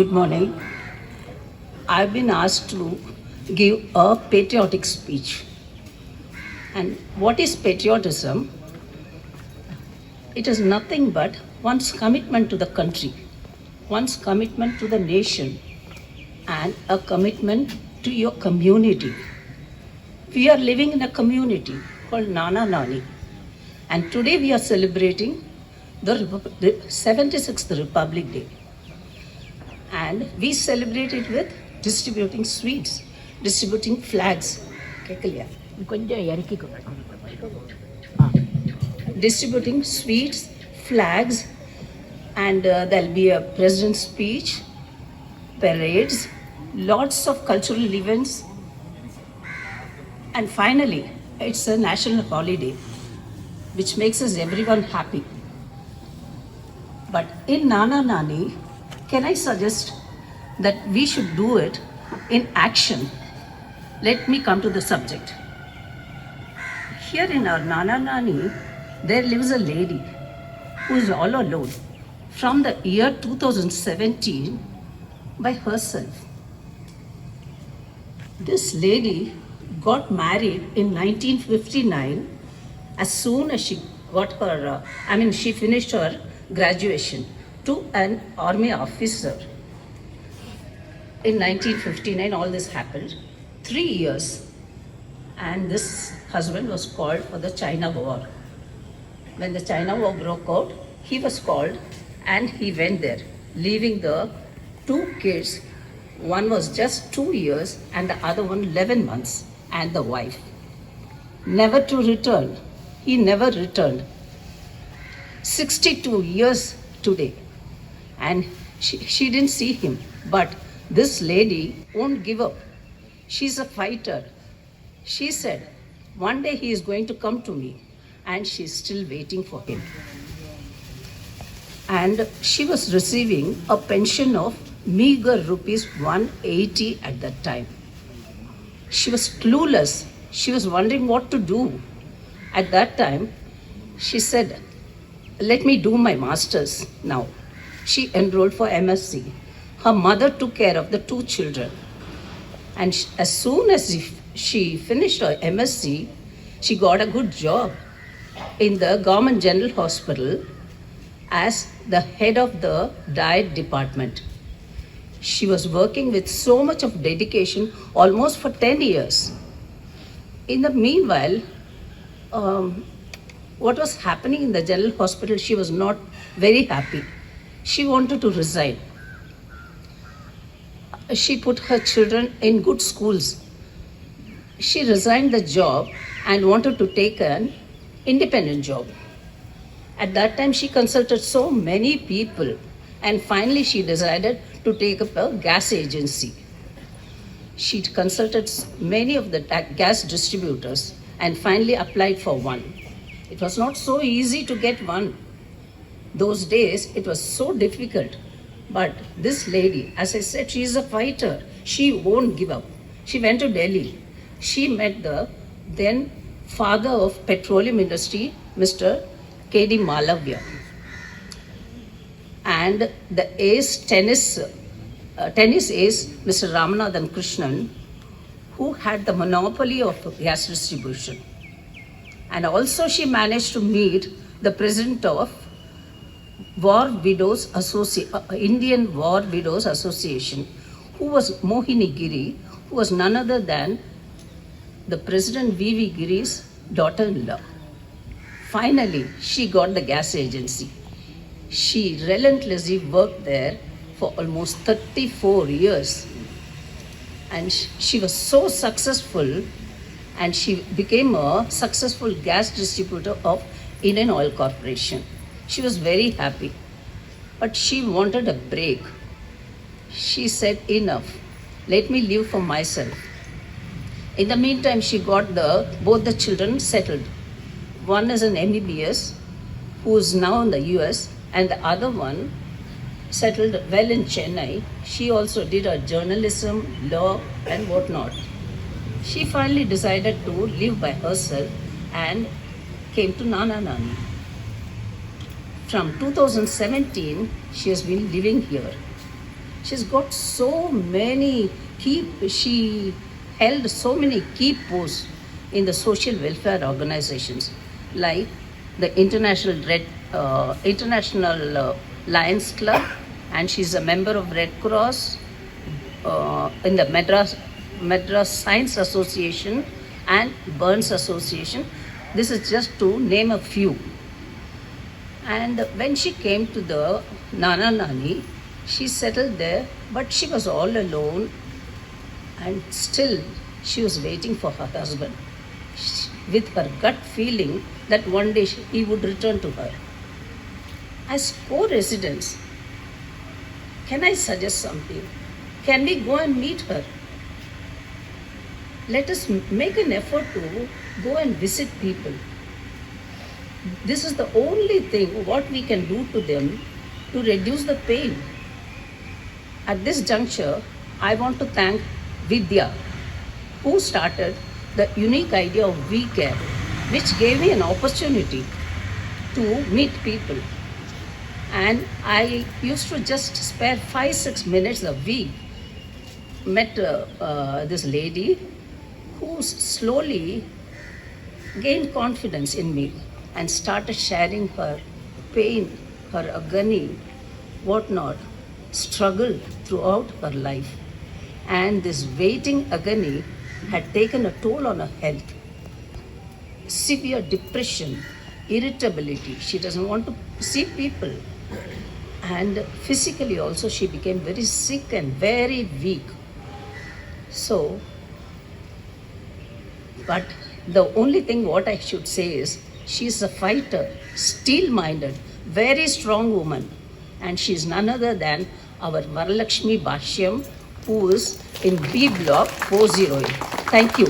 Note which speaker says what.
Speaker 1: Good morning. I've been asked to give a patriotic speech. And what is patriotism? It is nothing but one's commitment to the country, one's commitment to the nation, and a commitment to your community. We are living in a community called Nana Nani, and today we are celebrating the 76th Republic Day. And we celebrate it with distributing sweets, distributing flags.
Speaker 2: கொஞ்சம் இறக்கிக்கோ
Speaker 1: Distributing sweets, flags, and there'll be a president's speech, parades, lots of cultural events, and finally, it's a national holiday, which makes us everyone happy. But in Nana Nani, can I suggest that we should do it in action? Let me come to the subject. Here in our Nana Nani, there lives a lady who is all alone from the year 2017 by herself. This lady got married in 1959 as soon as she got her, she finished her graduation to an army officer. In 1959, all this happened. 3 years, and this husband was called for the China War. When the China War broke out, he was called and he went there, leaving the 2 kids. One was just 2 years and the other one 11 months, and the wife. Never to return. He never returned. 62 years today, and she didn't see him. But this lady won't give up. She's a fighter. She said, one day he is going to come to me, and she's still waiting for him. And she was receiving a pension of meager rupees 180 at that time. She was clueless. She was wondering what to do. At that time, she said, let me do my master's now. She enrolled for MSc. Her mother took care of the 2 children. And as soon as she finished her MSc, she got a good job in the Government General Hospital as the head of the diet department. She was working with so much of dedication almost for 10 years. In the meanwhile, what was happening in the General Hospital, she was not very happy. She wanted to resign. She put her children in good schools. She resigned the job and wanted to take an independent job. At that time, she consulted so many people, and finally she decided to take up a gas agency. She consulted many of the gas distributors and finally applied for one. It was not so easy to get one. Those days, it was so difficult. But this lady, as I said, she is a fighter. She won't give up. She went to Delhi. She met the then father of petroleum industry, Mr. K.D. Malavya, and the tennis ace, Mr. Ramanathan Krishnan, who had the monopoly of gas distribution. And also she managed to meet the president of Indian War Widows Association, who was Mohini Giri, who was none other than the President V.V. Giri's daughter-in-law. Finally, she got the gas agency. She relentlessly worked there for almost 34 years. And she was so successful, and she became a successful gas distributor of Indian Oil Corporation. She was very happy, but she wanted a break. She said, enough, let me live for myself. In the meantime, she got both the children settled. One is an MBBS, who is now in the US, and the other one settled well in Chennai. She also did her journalism, law, and whatnot. She finally decided to live by herself and came to Nana Nani. From 2017, she has been living here. She's got so many she held so many key posts in the social welfare organizations like the International Lions Club, and she's a member of Red Cross, in the Madras Science Association and Burns Association. This is just to name a few. And when she came to the Nana Nani, she settled there, but she was all alone, and still she was waiting for her husband with her gut feeling that one day he would return to her. As co-residents, can I suggest something? Can we go and meet her? Let us make an effort to go and visit people. This is the only thing what we can do to them to reduce the pain. At this juncture, I want to thank Vidya, who started the unique idea of We Care, which gave me an opportunity to meet people. And I used to just spare 5-6 minutes a week. Met this lady who slowly gained confidence in me and started sharing her pain, her agony, whatnot, struggle throughout her life. And this waiting agony had taken a toll on her health. Severe depression, irritability, she doesn't want to see people. And physically also she became very sick and very weak. So, but the only thing what I should say is she is a fighter, steel-minded, very strong woman, and she is none other than our Varalakshmi Bhashyam, who is in B block 408. Thank you.